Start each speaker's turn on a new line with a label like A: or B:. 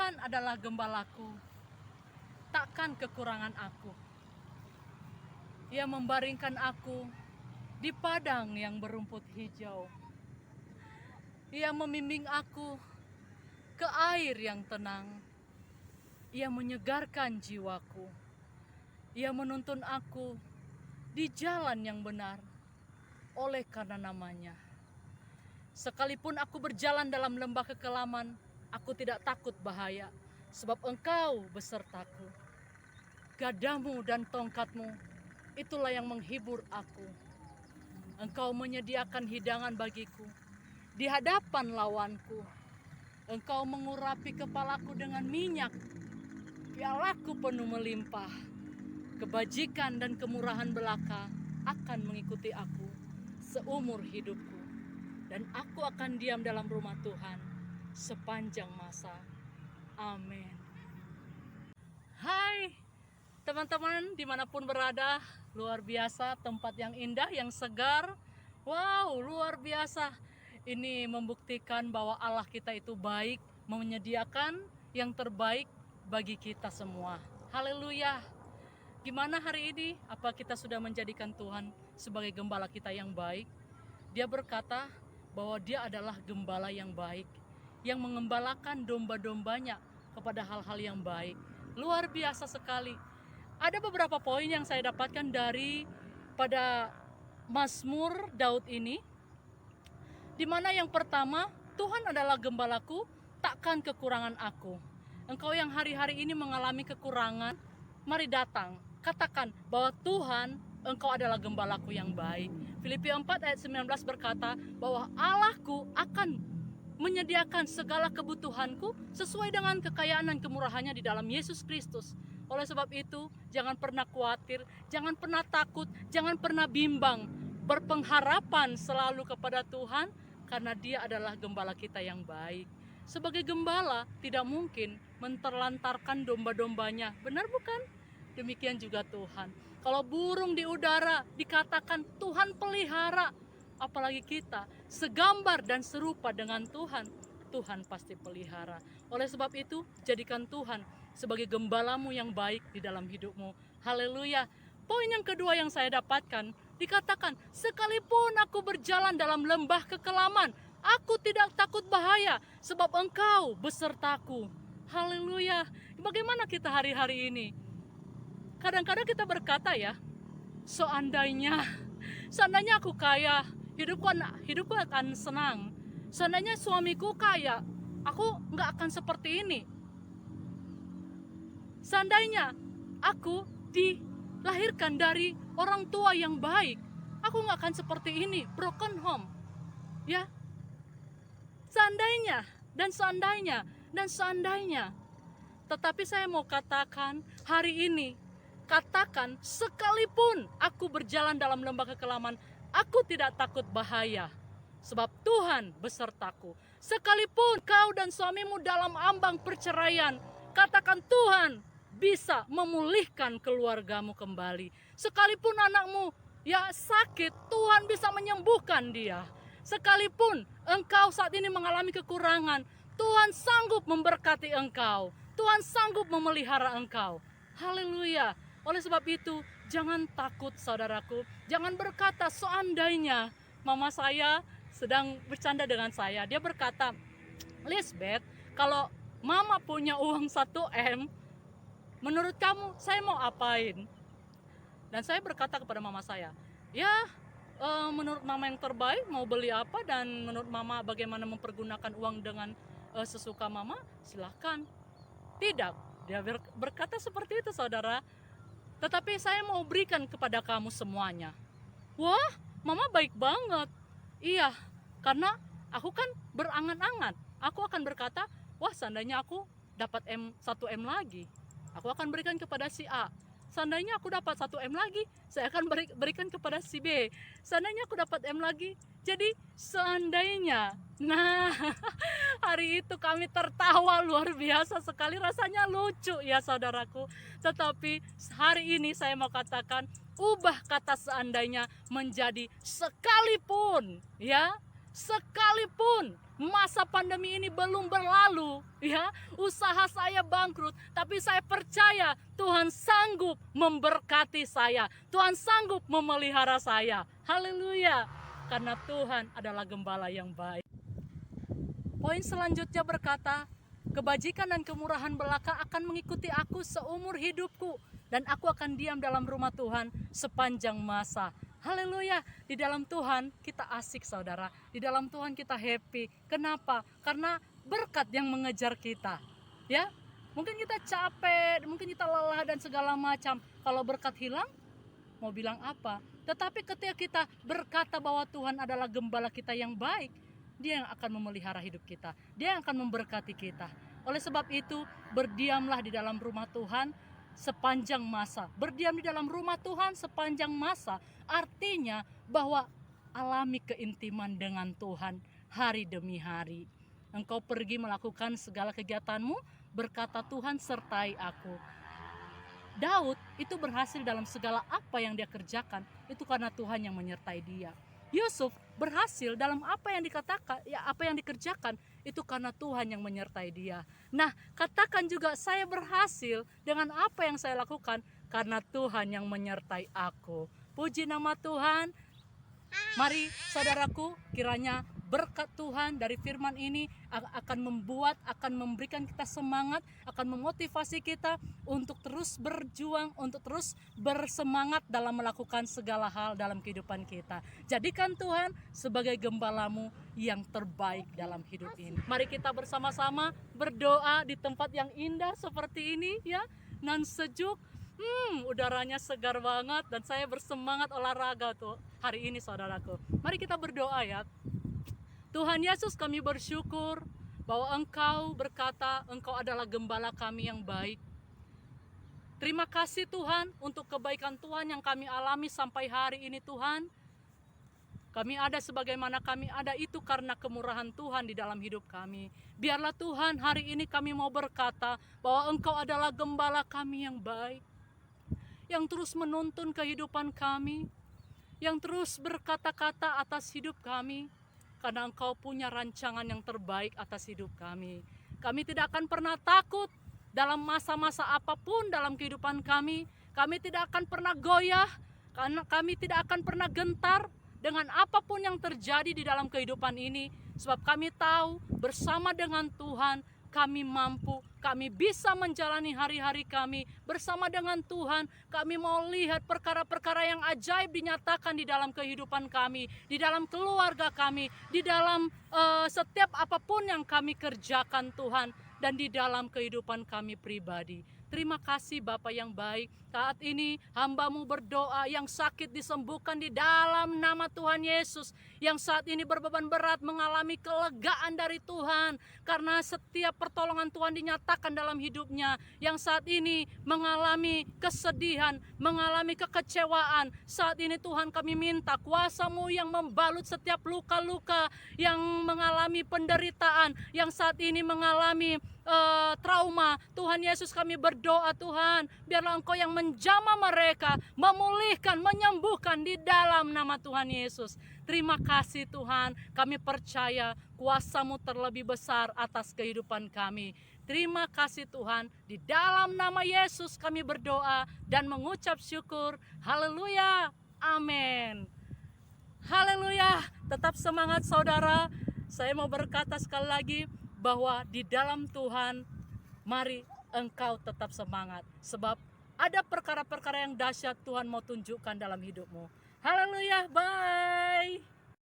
A: Tuhan adalah gembalaku, takkan kekurangan aku. Ia membaringkan aku di padang yang berumput hijau. Ia membimbing aku ke air yang tenang. Ia menyegarkan jiwaku. Ia menuntun aku di jalan yang benar oleh karena namanya. Sekalipun aku berjalan dalam lembah kekelaman, aku tidak takut bahaya, sebab Engkau besertaku. Gadamu dan tongkatmu, itulah yang menghibur aku. Engkau menyediakan hidangan bagiku di hadapan lawanku. Engkau mengurapi kepalaku dengan minyak, pialaku penuh melimpah. Kebajikan dan kemurahan belaka akan mengikuti aku seumur hidupku. Dan aku akan diam dalam rumah Tuhan sepanjang masa. Amin. Hai teman-teman dimanapun berada, luar biasa tempat yang indah, yang segar. Wow, luar biasa. Ini membuktikan bahwa Allah kita itu baik, menyediakan yang terbaik bagi kita semua. Haleluya. Gimana hari ini? Apa kita sudah menjadikan Tuhan sebagai gembala kita yang baik? Dia berkata bahwa dia adalah gembala yang baik, yang mengembalakan domba-dombanya kepada hal-hal yang baik. Luar biasa sekali. Ada beberapa poin yang saya dapatkan dari pada Mazmur Daud ini, di mana yang pertama, Tuhan adalah gembalaku, takkan kekurangan aku. Engkau yang hari-hari ini mengalami kekurangan, mari datang, katakan bahwa Tuhan, Engkau adalah gembalaku yang baik. Filipi 4 ayat 19 berkata bahwa Allahku akan menyediakan segala kebutuhanku sesuai dengan kekayaan dan kemurahannya di dalam Yesus Kristus. Oleh sebab itu, jangan pernah khawatir, jangan pernah takut, jangan pernah bimbang. Berpengharapan selalu kepada Tuhan karena Dia adalah gembala kita yang baik. Sebagai gembala tidak mungkin menterlantarkan domba-dombanya. Benar bukan? Demikian juga Tuhan. Kalau burung di udara dikatakan Tuhan pelihara, apalagi kita segambar dan serupa dengan Tuhan, Tuhan pasti pelihara. Oleh sebab itu, jadikan Tuhan sebagai gembalamu yang baik di dalam hidupmu. Haleluya. Poin yang kedua yang saya dapatkan, dikatakan, sekalipun aku berjalan dalam lembah kekelaman, aku tidak takut bahaya, sebab Engkau besertaku. Haleluya. Bagaimana kita hari-hari ini? Kadang-kadang kita berkata ya, seandainya aku kaya, hidupku akan senang. Seandainya suamiku kaya, aku nggak akan seperti ini. Seandainya aku dilahirkan dari orang tua yang baik, aku nggak akan seperti ini, broken home. Ya, seandainya dan seandainya dan seandainya. Tetapi saya mau katakan hari ini, katakan, sekalipun aku berjalan dalam lembah kekelaman, aku tidak takut bahaya, sebab Tuhan besertaku. Sekalipun kau dan suamimu dalam ambang perceraian, katakan, Tuhan bisa memulihkan keluargamu kembali. Sekalipun anakmu ya sakit, Tuhan bisa menyembuhkan dia. Sekalipun engkau saat ini mengalami kekurangan, Tuhan sanggup memberkati engkau. Tuhan sanggup memelihara engkau. Haleluya. Oleh sebab itu, jangan takut saudaraku. Jangan berkata seandainya. Mama saya sedang bercanda dengan saya. Dia berkata, Lisbeth, kalau mama punya uang 1M, menurut kamu saya mau apain? Dan saya berkata kepada mama saya, ya menurut mama yang terbaik mau beli apa, dan menurut mama bagaimana mempergunakan uang dengan sesuka mama, silahkan. Tidak, dia berkata seperti itu saudara. Tetapi saya mau berikan kepada kamu semuanya. Wah, mama baik banget. Iya, karena aku kan berangan-angan. Aku akan berkata, wah seandainya aku dapat 1M lagi, aku akan berikan kepada si A. Seandainya aku dapat 1M lagi, saya akan berikan kepada si B. Seandainya aku dapat M lagi, jadi seandainya. Nah, hari itu kami tertawa luar biasa sekali, rasanya lucu ya saudaraku. Tetapi hari ini saya mau katakan, ubah kata seandainya menjadi sekalipun, ya. Sekalipun masa pandemi ini belum berlalu, ya, usaha saya bangkrut, tapi saya percaya Tuhan sanggup memberkati saya. Tuhan sanggup memelihara saya. Haleluya. Karena Tuhan adalah gembala yang baik. Poin selanjutnya berkata, kebajikan dan kemurahan belaka akan mengikuti aku seumur hidupku, dan aku akan diam dalam rumah Tuhan sepanjang masa. Haleluya. Di dalam Tuhan kita asik, saudara. Di dalam Tuhan kita happy. Kenapa? Karena berkat yang mengejar kita. Ya, mungkin kita capek, mungkin kita lelah dan segala macam. Kalau berkat hilang, mau bilang apa? Tetapi ketika kita berkata bahwa Tuhan adalah gembala kita yang baik, Dia yang akan memelihara hidup kita. Dia yang akan memberkati kita. Oleh sebab itu, berdiamlah di dalam rumah Tuhan sepanjang masa. Berdiam di dalam rumah Tuhan sepanjang masa artinya bahwa alami keintiman dengan Tuhan hari demi hari. Engkau pergi melakukan segala kegiatanmu, berkata Tuhan sertai aku. Daud itu berhasil dalam segala apa yang dia kerjakan, itu karena Tuhan yang menyertai dia. Yusuf berhasil dalam apa yang dikatakan, ya apa yang dikerjakan, itu karena Tuhan yang menyertai dia. Nah, katakan juga saya berhasil dengan apa yang saya lakukan karena Tuhan yang menyertai aku. Puji nama Tuhan. Mari saudaraku, kiranya berkat Tuhan dari firman ini akan membuat, akan memberikan kita semangat, akan memotivasi kita untuk terus berjuang, untuk terus bersemangat dalam melakukan segala hal dalam kehidupan kita. Jadikan Tuhan sebagai gembalamu yang terbaik dalam hidup ini. Mari kita bersama-sama berdoa di tempat yang indah seperti ini ya, nan sejuk. Udaranya segar banget dan saya bersemangat olahraga tuh hari ini, saudaraku. Mari kita berdoa ya. Tuhan Yesus, kami bersyukur bahwa Engkau berkata Engkau adalah gembala kami yang baik. Terima kasih Tuhan untuk kebaikan Tuhan yang kami alami sampai hari ini Tuhan. Kami ada sebagaimana kami ada itu karena kemurahan Tuhan di dalam hidup kami. Biarlah Tuhan hari ini kami mau berkata bahwa Engkau adalah gembala kami yang baik, yang terus menuntun kehidupan kami, yang terus berkata-kata atas hidup kami, karena Engkau punya rancangan yang terbaik atas hidup kami. Kami tidak akan pernah takut dalam masa-masa apapun dalam kehidupan kami. Kami tidak akan pernah goyah, karena kami tidak akan pernah gentar dengan apapun yang terjadi di dalam kehidupan ini. Sebab kami tahu bersama dengan Tuhan kami mampu, kami bisa menjalani hari-hari kami bersama dengan Tuhan. Kami mau lihat perkara-perkara yang ajaib dinyatakan di dalam kehidupan kami, di dalam keluarga kami, di dalam setiap apapun yang kami kerjakan Tuhan, dan di dalam kehidupan kami pribadi. Terima kasih Bapa yang baik. Saat ini hamba-Mu berdoa yang sakit disembuhkan di dalam nama Tuhan Yesus. Yang saat ini berbeban berat mengalami kelegaan dari Tuhan karena setiap pertolongan Tuhan dinyatakan dalam hidupnya. Yang saat ini mengalami kesedihan, mengalami kekecewaan. Saat ini Tuhan kami minta kuasa-Mu yang membalut setiap luka-luka yang mengalami penderitaan, yang saat ini mengalami trauma. Tuhan Yesus, kami berdoa Tuhan, biarlah Engkau yang menjamah mereka, memulihkan, menyembuhkan di dalam nama Tuhan Yesus. Terima kasih Tuhan, kami percaya kuasa-Mu terlebih besar atas kehidupan kami. Terima kasih Tuhan, di dalam nama Yesus kami berdoa dan mengucap syukur. Haleluya, amin. Haleluya, tetap semangat saudara. Saya mau berkata sekali lagi bahwa di dalam Tuhan, mari engkau tetap semangat. Sebab ada perkara-perkara yang dahsyat Tuhan mau tunjukkan dalam hidupmu. Haleluya, bye.